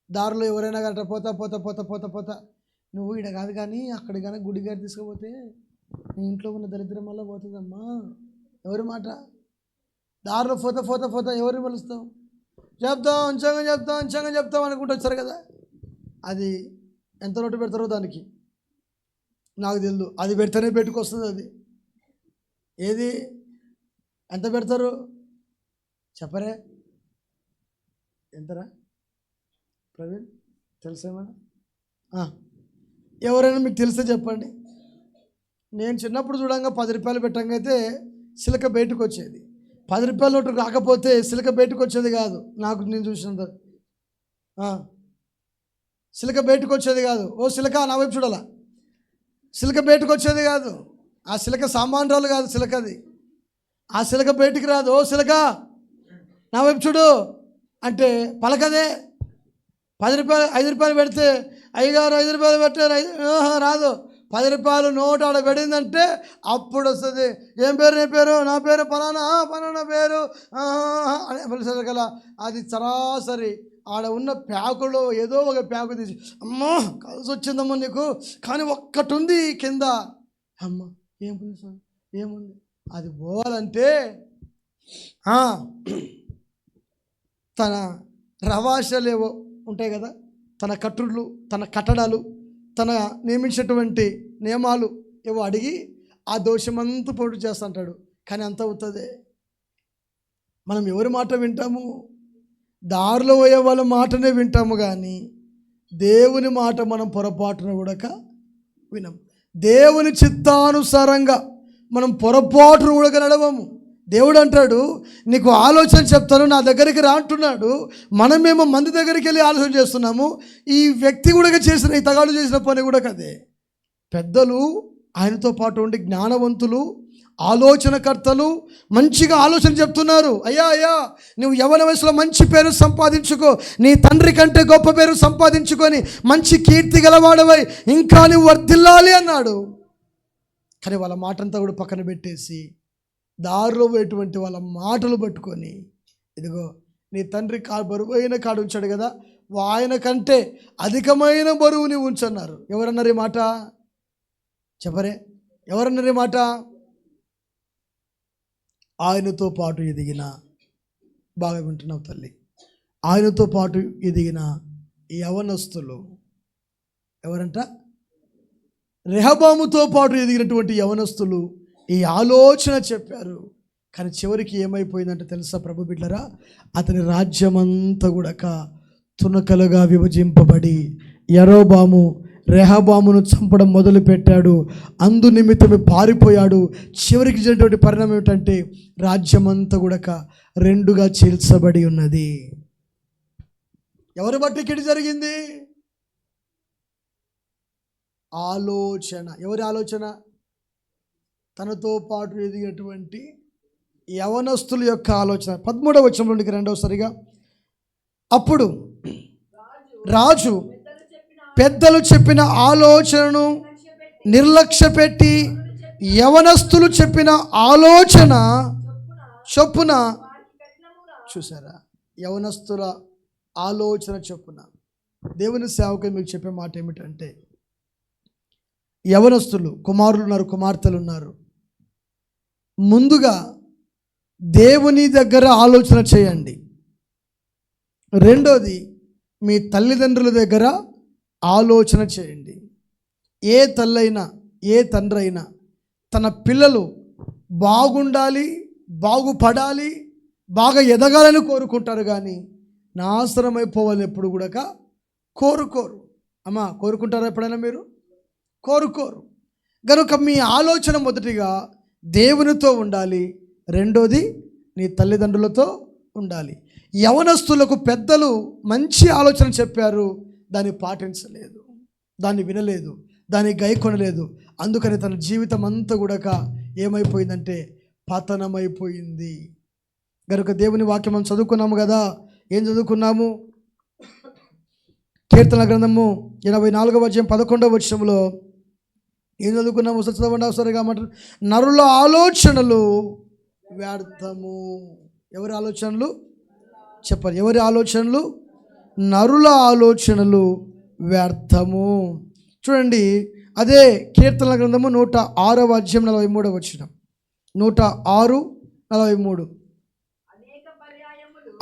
దారిలో ఎవరైనా గట్రా పోతా పోతా పోతా పోతా పోతా నువ్వు ఈడ కాదు కానీ అక్కడ కానీ గుడి గారి తీసుకుపోతే నీ ఇంట్లో ఉన్న దరిద్రం వల్ల పోతుందమ్మా. ఎవరి మాట? దారిలో పోతా పోతా పోతా ఎవరిని పిలుస్తాం? అంచంగా చెప్తాం అనుకుంటూ వచ్చారు కదా. అది ఎంత నోటు పెడతారో దానికి నాకు తెలియదు. అది పెడితేనే పెట్టుకొస్తుంది. అది ఏది ఎంత పెడతారు చెప్పరే? ఎంతరా ప్రవీణ్? తెలుసేమన్నా? ఎవరైనా మీకు తెలిస్తే చెప్పండి. నేను చిన్నప్పుడు చూడంగా 10 రూపాయలు పెట్టంగైతే సిలక బయటకు వచ్చేది. 10 రూపాయల నోటు రాకపోతే సిలక బయటకు వచ్చేది కాదు. నేను చూసినంత సిలక బయటకు వచ్చేది కాదు. ఓ సిలక నా వైపు చూడాలా? సిలక బయటకు వచ్చేది కాదు. ఆ సిలక సామాన్యాలు కాదు, సిలకది. ఆ సిలక బయటికి రాదు. ఓ సిలక నా వైపు చూడు అంటే పలకదే. 10 రూపాయలు 5 రూపాయలు పెడితే అయ్యగారు 5 రూపాయలు పెట్టారు, రాదు. 10 రూపాయలు నోటు ఆడ పడిందంటే అప్పుడు వస్తుంది. ఏం పేరు? నీ పేరు? నా పేరు పలానా పేరు అని పిలిచారు కదా. అది సరాసరి ఆడ ఉన్న ప్యాకులో ఏదో ఒక ప్యాకు తీసి, అమ్మా కలిసి వచ్చిందమ్మా నీకు, కానీ ఒక్కటి ఉంది కింద. అమ్మ ఏం పిలుచు? ఏముంది? అది పోవాలంటే తన రవాషలేవో ఉంటాయి కదా, తన కట్టుళ్ళు, తన కట్టడాలు, తన నియమించినటువంటి నియమాలు ఏవో అడిగి ఆ దోషమంతా పోటు చేస్తుంటాడు. కానీ అంత అవుతుంది. మనం ఎవరి మాట వింటాము? దారిలో పోయే వాళ్ళ మాటనే వింటాము, కానీ దేవుని మాట మనం పొరపాటున కూడా వినము. దేవుని చిత్తానుసారంగా మనం పొరపాటును కూడా నడవము. దేవుడు అంటాడు, నీకు ఆలోచన చెప్తాను, నా దగ్గరికి రా అంటున్నాడు. మనమేమో మంది దగ్గరికి వెళ్ళి ఆలోచన చేస్తున్నాము. ఈ వ్యక్తి కూడా చేసిన, ఈ తగాడు చేసిన పని కూడా కదే. పెద్దలు ఆయనతో పాటు ఉండి జ్ఞానవంతులు, ఆలోచనకర్తలు మంచిగా ఆలోచన చెప్తున్నారు. అయ్యా అయ్యా, నువ్వు యవ్వన వయసులో మంచి పేరు సంపాదించుకో, నీ తండ్రి కంటే గొప్ప పేరు సంపాదించుకొని మంచి కీర్తి గలవాడవై ఇంకా నువ్వు వర్ధిల్లాలి అన్నాడు. కానీ వాళ్ళ మాటంతా కూడా పక్కన పెట్టేసి దారిలో పోయేటువంటి వాళ్ళ మాటలు పట్టుకొని, ఇదిగో నీ తండ్రి బరువైన కాడు ఉంచాడు కదా, ఆయన కంటే అధికమైన బరువు నీవు ఉంచన్నారు. ఎవరన్నారు ఈ మాట? చెప్పరే, ఎవరన్నారు ఈ మాట? ఆయనతో పాటు ఎదిగిన, బాగా వింటున్నావు తల్లి, ఆయనతో పాటు ఎదిగిన యవనస్తులు ఎవరంట? రెహబాముతో పాటు ఎదిగినటువంటి యవనస్తులు ఈ ఆలోచన చెప్పారు. కానీ చివరికి ఏమైపోయిందంటే తెలుసా ప్రభు బిడ్డలారా, అతని రాజ్యమంతా కూడా తునకలుగా విభజింపబడి యరొబాము రెహబామును చంపడం మొదలుపెట్టాడు. అందు నిమిత్తమే పారిపోయాడు. చివరికి జరిగినటువంటి పరిణామం ఏమిటంటే రాజ్యమంతా కూడా రెండుగా చీల్చబడి ఉన్నది. ఎవరి బట్టి కిడి జరిగింది? ఆలోచన. ఎవరి ఆలోచన? తనతో పాటు ఎదిగినటువంటి యవనస్తుల యొక్క ఆలోచన. 13వ వచనంలోనికి రెండవసారిగా, అప్పుడు రాజు పెద్దలు చెప్పిన ఆలోచనను నిర్లక్ష్య పెట్టి యవనస్తులు చెప్పిన ఆలోచన చొప్పున, చూసారా, యవనస్తుల ఆలోచన చొప్పున. దేవుని సేవకులు మీకు చెప్పే మాట ఏమిటంటే, యవనస్తులు, కుమారులు ఉన్నారు, కుమార్తెలు ఉన్నారు, ముందుగా దేవుని దగ్గర ఆలోచన చేయండి. రెండోది, మీ తల్లిదండ్రుల దగ్గర ఆలోచన చేయండి. ఏ తల్లైనా ఏ తండ్రి అయినా తన పిల్లలు బాగుండాలి, బాగుపడాలి, బాగా ఎదగాలని కోరుకుంటారు, కానీ నాశనమైపోవాలని ఎప్పుడు కూడా కోరుకోరు. అమ్మా, కోరుకుంటారా ఎప్పుడైనా మీరు? కోరుకోరు. కనుక మీ ఆలోచన మొదటిగా దేవునితో ఉండాలి, రెండోది నీ తల్లిదండ్రులతో ఉండాలి. యవనస్తులకు పెద్దలు మంచి ఆలోచన చెప్పారు, దాన్ని పాటించలేదు, దాన్ని వినలేదు, దాన్ని గైకొనలేదు. అందుకని తన జీవితం అంతా కూడా ఏమైపోయిందంటే పతనమైపోయింది. కనుక దేవుని వాక్యం మనం చదువుకున్నాము కదా. ఏం చదువుకున్నాము? కీర్తన గ్రంథము 84వ అధ్యాయం 11వ వచనంలో ఏం చదువుకున్నాము? చదవండి అవసరంగా మాట. నరుల ఆలోచనలు వ్యర్థము. ఎవరి ఆలోచనలు? చెప్పాలి. ఎవరి ఆలోచనలు? నరుల ఆలోచనలు వ్యర్థము. చూడండి, అదే కీర్తన గ్రంథము 106వ అధ్యాయం 43వ వచనం. 106:43.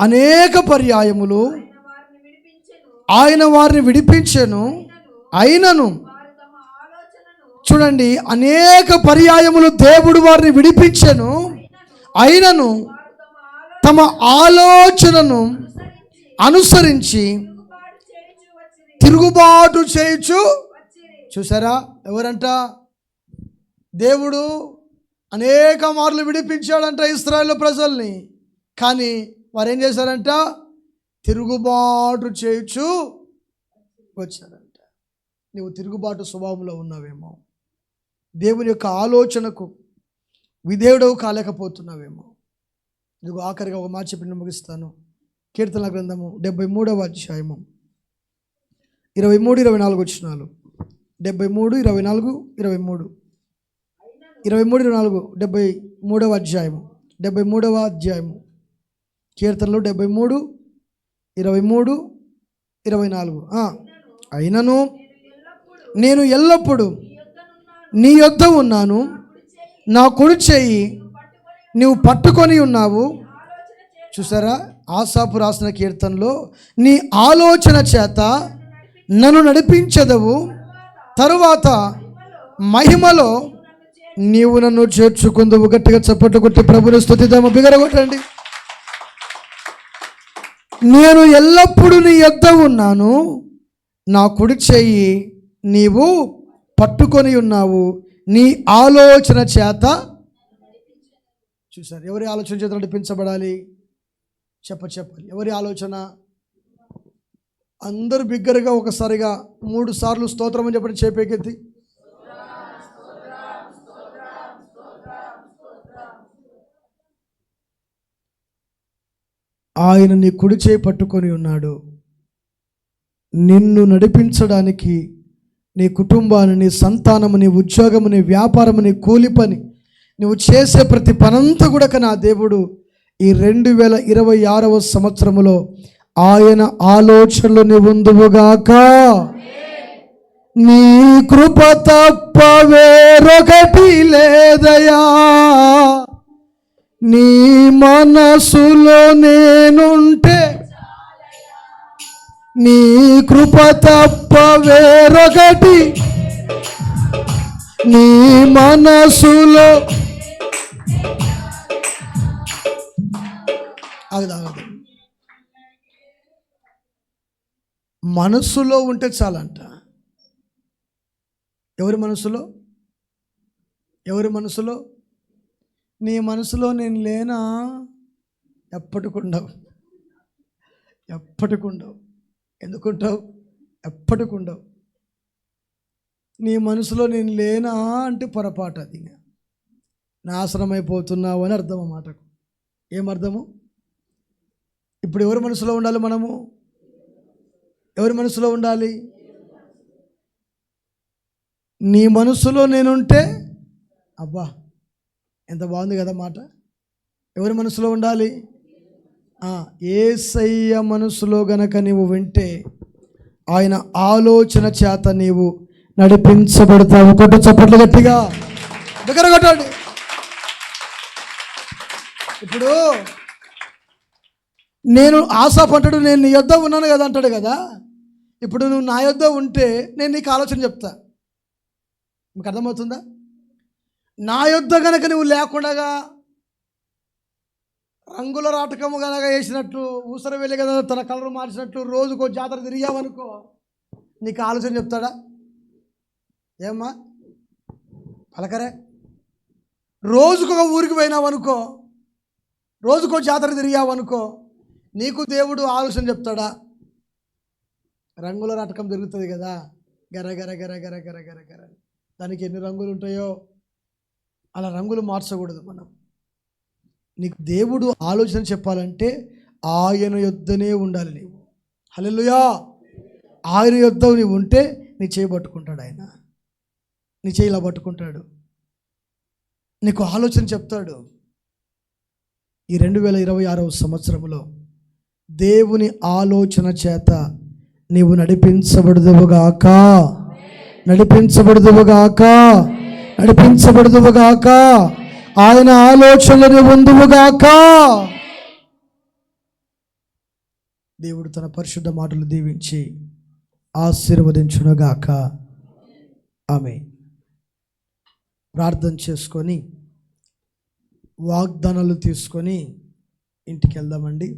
అనేక పర్యాయములు ఆయన వారిని విడిపించెను, అయినను, చూడండి, అనేక పర్యాయములు దేవుడు వారిని విడిపించెను, అయినను తమ ఆలోచనను అనుసరించి తిరుగుబాటు చేయొచ్చు. చూసారా, ఎవరంట? దేవుడు అనేక మార్లు విడిపించాడంట ఇశ్రాయేలు ప్రజల్ని, కానీ వారు ఏం చేశారంట? తిరుగుబాటు చేయొచ్చు వచ్చారంట. నువ్వు తిరుగుబాటు స్వభావంలో ఉన్నావేమో, దేవుని యొక్క ఆలోచనకు విధేయుడవు కాలేకపోతున్నావేమో. ఇదిగో ఆఖరిగా ఒక మాట చెప్పి ముగిస్తాను. కీర్తన గ్రంథము 73వ అధ్యాయము 23-24 వచనాలు. 73, 24, 23, 23-24, 73వ అధ్యాయము, 73వ అధ్యాయము కీర్తనలు 73, 23, 24. అయినను నేను ఎల్లప్పుడూ నీ యొద్ద ఉన్నాను, నా కుడి చెయ్యి నీవు పట్టుకొని ఉన్నావు. చూసారా, ఆసాపు రాసిన కీర్తనలో నీ ఆలోచన చేత నన్ను నడిపించదవు, తరువాత మహిమలో నీవు నన్ను చేర్చుకుందువు. గట్టిగా చప్పట్లు కొట్టి ప్రభుని స్తుతిద్దాము, బిగరగొట్టండి. నేను ఎల్లప్పుడూ నీ యొద్ద ఉన్నాను, నా కుడి చెయ్యి నీవు పట్టుకొని ఉన్నావు, నీ ఆలోచన చేత. చూసారు, ఎవరి ఆలోచన చేత నడిపించబడాలి? చెప్పాలి. ఎవరి ఆలోచన? అందరూ బిగ్గరగా ఒకసారిగా 3 సార్లు స్తోత్రం అని చెప్పండి. చేపేకెత్తి ఆయన నీ కుడి చేయి పట్టుకొని ఉన్నాడు. నిన్ను నడిపించడానికి నీ కుటుంబాన్ని, నీ సంతానము, నీ ఉద్యోగము, నీ వ్యాపారము, నీ కూలి పని, నువ్వు చేసే ప్రతి పనంతా కూడా నా దేవుడు ఈ 2026వ సంవత్సరములో ఆయన ఆలోచనలు నీ ఉందువుగాక. నీ కృప తప్ప వేరొకటి లేదయా, నీ మనసులో నేనుంటే, నీ కృప తప్ప వేరొకటి, నీ మనసులో మనసులో ఉంటే చాలంట. ఎవరి మనసులో? ఎవరి మనసులో? నీ మనసులో నేను లేనా? ఎప్పటికుండవు, ఎప్పటికుండవు. ఎందుకుంటావు? ఎప్పటికుండవు. నీ మనసులో నేను లేనా అంటే పొరపాటు, అది నాశనమైపోతున్నావు అని అర్థం. ఆ మాటకు ఏమర్థము? ఇప్పుడు ఎవరి మనసులో ఉండాలి? మనము ఎవరి మనసులో ఉండాలి? నీ మనసులో నేనుంటే, అబ్బా ఎంత బాగుంది కదా మాట. ఎవరి మనసులో ఉండాలి? యేసయ్య మనసులో గనక నీవు వింటే ఆయన ఆలోచన చేత నీవు నడిపించబడతావు. కొట్టు చప్పట్లు గట్టిగా, దగ్గర కొట్టండి. ఇప్పుడు నేను ఆశాపడ్డాడు, నేను నీ యొద్ద ఉన్నాను కదా అంటాడు కదా. ఇప్పుడు నువ్వు నా యొద్ద ఉంటే నేను నీకు ఆలోచన చెప్తా. మీకు అర్థమవుతుందా? నా యొద్ద కనుక నువ్వు లేకుండా రంగుల రాటకము కనుక వేసినట్టు, ఊసర వెళ్ళి కదా తన కలర్ మార్చినట్టు రోజుకో జాతర తిరిగావనుకో, నీకు ఆలోచన చెప్తాడా? ఏమ్మా పలకరే. రోజుకొక ఊరికి పోయినావనుకో, రోజుకో జాతర తిరిగావనుకో, నీకు దేవుడు ఆలోచన చెప్తాడా? రంగుల నాటకం జరుగుతుంది కదా, గర గర గర గర గర గర గర, దానికి ఎన్ని రంగులు ఉంటాయో అలా రంగులు మార్చకూడదు మనం. నీకు దేవుడు ఆలోచన చెప్పాలంటే ఆయన యొద్దనే ఉండాలి నీవు. హల్లెలూయా. ఆయన యొద్ద నీవు ఉంటే నీ చేయి పట్టుకుంటాడు ఆయన, నీ చేయి ఇలా పట్టుకుంటాడు, నీకు ఆలోచన చెప్తాడు. ఈ 2026వ సంవత్సరంలో దేవుని ఆలోచన చేత నీవు నడిపించబడుదువుగాక, నడిపించబడుదువుగాక, నడిపించబడుదువుగాక. ఆయన ఆలోచనలు ఉందువుగాక. దేవుడు తన పరిశుద్ధ మాటలు దీవించి ఆశీర్వదించునుగాక. ఆమేన్. ప్రార్థన చేసుకొని వాగ్దానాలు తీసుకొని ఇంటికి వెళ్దామండి.